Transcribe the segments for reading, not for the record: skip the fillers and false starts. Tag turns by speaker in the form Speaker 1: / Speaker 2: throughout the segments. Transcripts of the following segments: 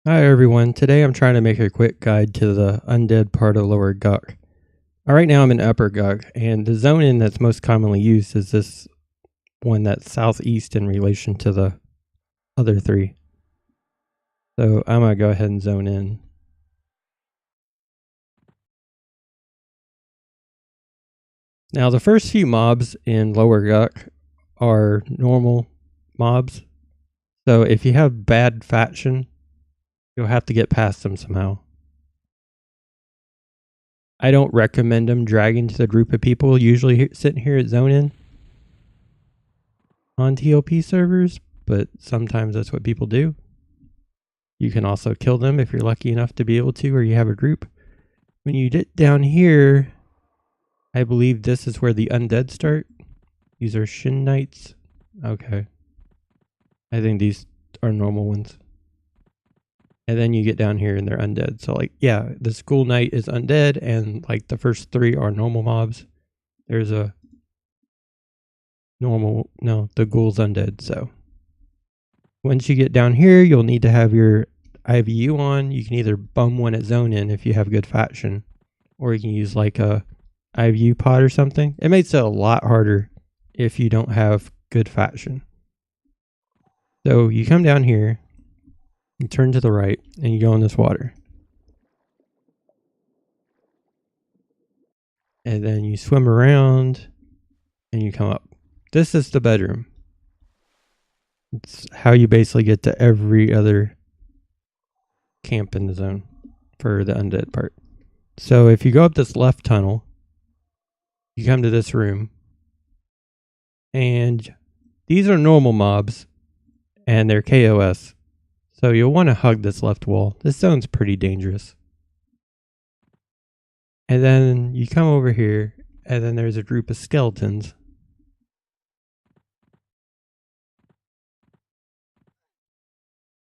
Speaker 1: Hi everyone, today I'm trying to make a quick guide to the undead part of Lower Guk. Right now I'm in Upper Guk, and the zone in that's most commonly used is this one that's southeast in relation to the other three. So I'm going to go ahead and zone in. Now the first few mobs in Lower Guk are normal mobs, so if you have bad faction, you'll have to get past them somehow. I don't recommend them dragging to the group of people usually sitting here at Zone In on TLP servers, but sometimes that's what people do. You can also kill them if you're lucky enough to be able to, or you have a group. When you get down here, I believe this is where the undead start. These are Shin Knights. Okay. I think these are normal ones. And then you get down here and they're undead. So like, yeah, the School Knight is undead and like the first three are normal mobs. There's a normal, no, the Ghoul's undead. So once you get down here, you'll need to have your IVU on. You can either bum one at Zone In if you have good faction, or you can use like a IVU pod or something. It makes it a lot harder if you don't have good faction. So you come down here, you turn to the right, and you go in this water. And then you swim around, and you come up. This is the bedroom. It's how you basically get to every other camp in the zone for the undead part. So if you go up this left tunnel, you come to this room, and these are normal mobs, and they're KOS. So you'll want to hug this left wall. This zone's pretty dangerous. And then you come over here, and then there's a group of skeletons.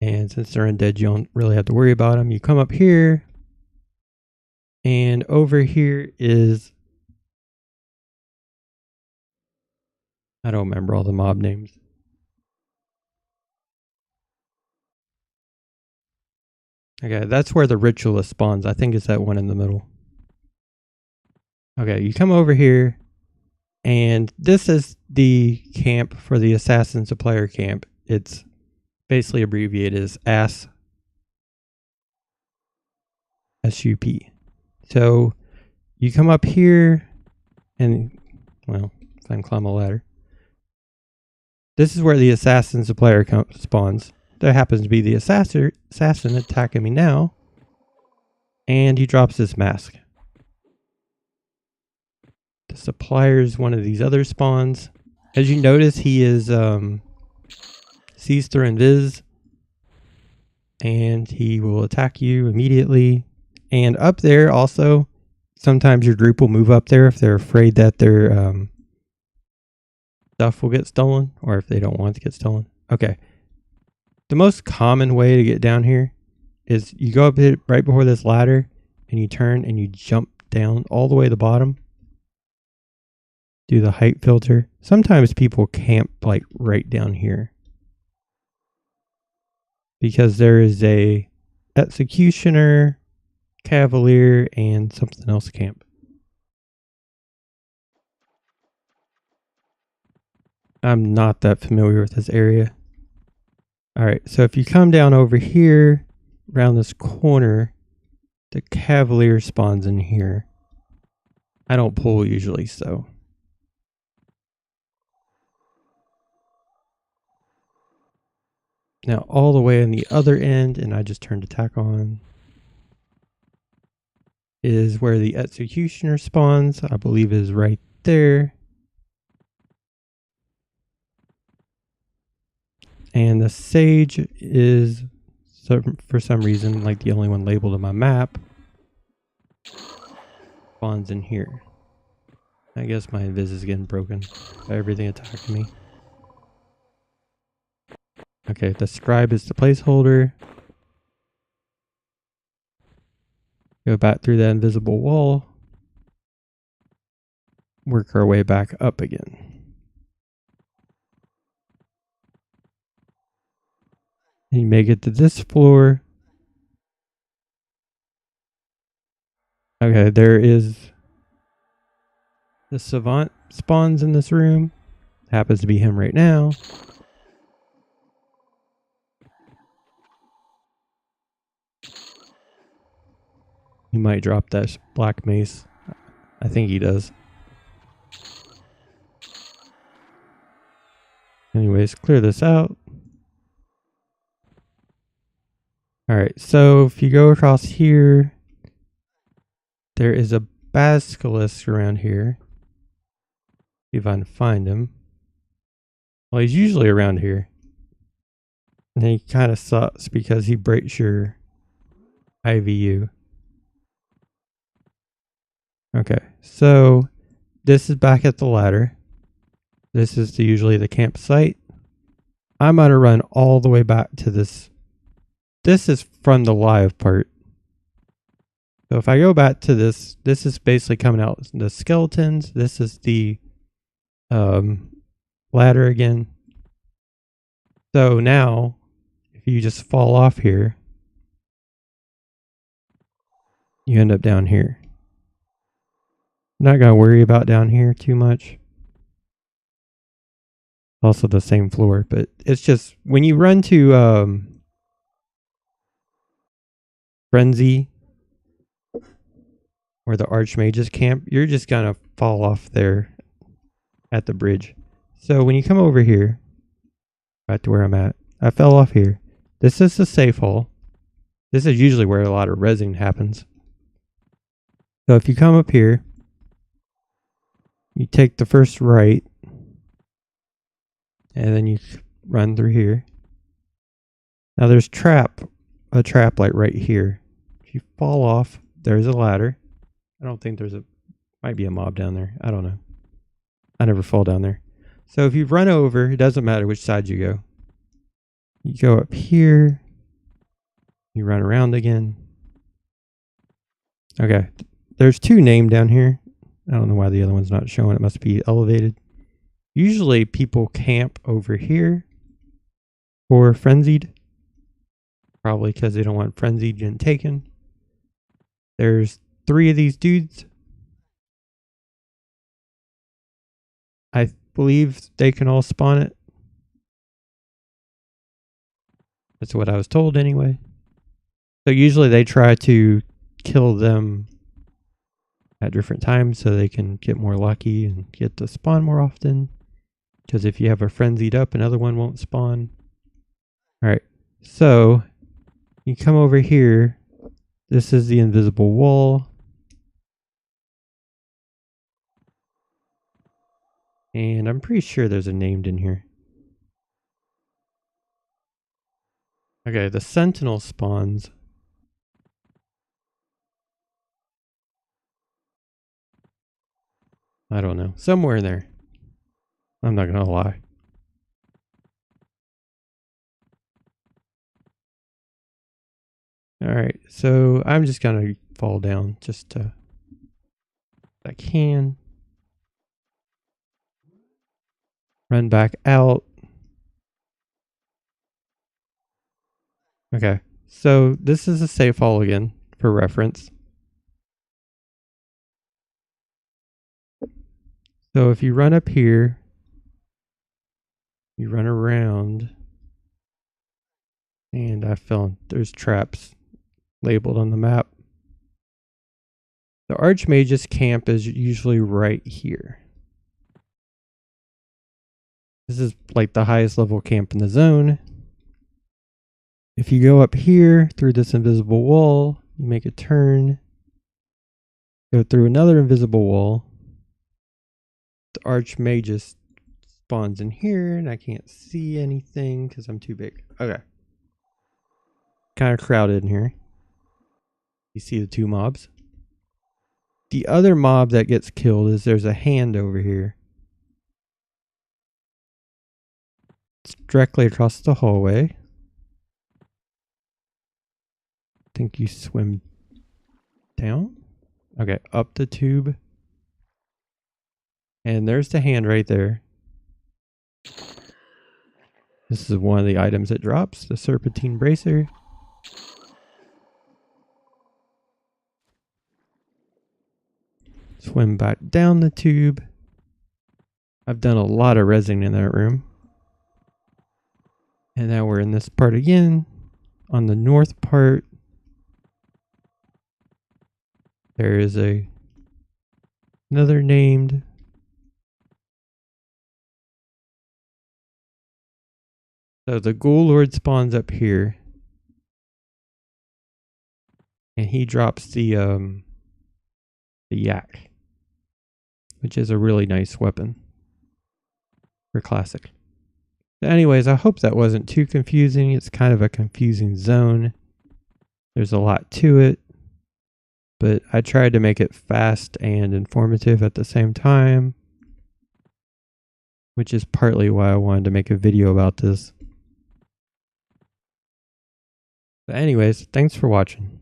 Speaker 1: And since they're undead, you don't really have to worry about them. You come up here, and over here is... I don't remember all the mob names. Okay, that's where the ritualist spawns. I think it's that one in the middle. Okay, you come over here, and this is the camp for the Assassin Supplier camp. It's basically abbreviated as ASS. SUP. So you come up here, and, well, if I can climb a ladder. This is where the Assassin Supplier spawns. There happens to be the assassin attacking me now. And he drops his mask. The supplier is one of these other spawns. As you notice, he is sees through invis. And he will attack you immediately. And up there also, sometimes your group will move up there if they're afraid that their stuff will get stolen. Or if they don't want it to get stolen. Okay. The most common way to get down here is you go up it right before this ladder and you turn and you jump down all the way to the bottom. Do the height filter. Sometimes people camp like right down here because there is a executioner, cavalier, and something else camp. I'm not that familiar with this area. Alright, so if you come down over here, around this corner, the cavalier spawns in here. I don't pull usually, so. Now all the way on the other end, and I just turned attack on, is where the executioner spawns. I believe is right there. And the sage is, for some reason, like the only one labeled on my map, spawns in here. I guess my invis is getting broken by everything attacking me. Okay, the scribe is the placeholder. Go back through that invisible wall. Work our way back up again. And you make it to this floor. Okay, there is the savant spawns in this room. Happens to be him right now. He might drop that black mace. I think he does. Anyways, clear this out. Alright, so if you go across here, there is a basilisk around here. See if I can find him. Well, he's usually around here. And he kind of sucks because he breaks your IVU. Okay, so this is back at the ladder. This is usually the campsite. I'm going to run all the way back to this. This is from the live part. So if I go back to this, this is basically coming out the skeletons. This is the ladder again. So now, if you just fall off here, you end up down here. I'm not going to worry about down here too much. Also the same floor, but it's just when you run to Frenzy or the Archmage's camp, you're just going to fall off there at the bridge. So when you come over here, back to where I'm at, I fell off here. This is the safe hole. This is usually where a lot of rezzing happens. So if you come up here, you take the first right, and then you run through here. Now there's a trap like right here. If you fall off, there's a ladder. I don't think might be a mob down there. I don't know. I never fall down there. So if you run over, it doesn't matter which side you go. You go up here. You run around again. Okay. There's two named down here. I don't know why the other one's not showing. It must be elevated. Usually people camp over here for Frenzied. Probably because they don't want Frenzied and taken. There's 3 of these dudes. I believe they can all spawn it. That's what I was told anyway. So usually they try to kill them at different times so they can get more lucky and get to spawn more often. Because if you have a frenzied up, another one won't spawn. Alright, so you come over here. This is the invisible wall. And I'm pretty sure there's a named in here. Okay, the sentinel spawns. I don't know. Somewhere in there. I'm not gonna lie. Alright, so I'm just gonna fall down just to if I can. Run back out. Okay, so this is a safe hole again for reference. So if you run up here, you run around, and I found there's traps labeled on the map. The Archmage's camp is usually right here. This is like the highest level camp in the zone. If you go up here through this invisible wall, you make a turn, go through another invisible wall. The Archmage spawns in here, and I can't see anything because I'm too big. Okay. Kind of crowded in here. You see the 2 mobs. The other mob that gets killed is there's a hand over here. It's directly across the hallway. I think you swim down. Okay, up the tube. And there's the hand right there. This is one of the items it drops, the Serpentine Bracer. swim back down the tube. I've done a lot of resin in that room. And now we're in this part again. On the north part, there is another named. So the Ghoul Lord spawns up here. And he drops the yak, which is a really nice weapon for classic. But anyways, I hope that wasn't too confusing. It's kind of a confusing zone. There's a lot to it, but I tried to make it fast and informative at the same time, which is partly why I wanted to make a video about this. But anyways, thanks for watching.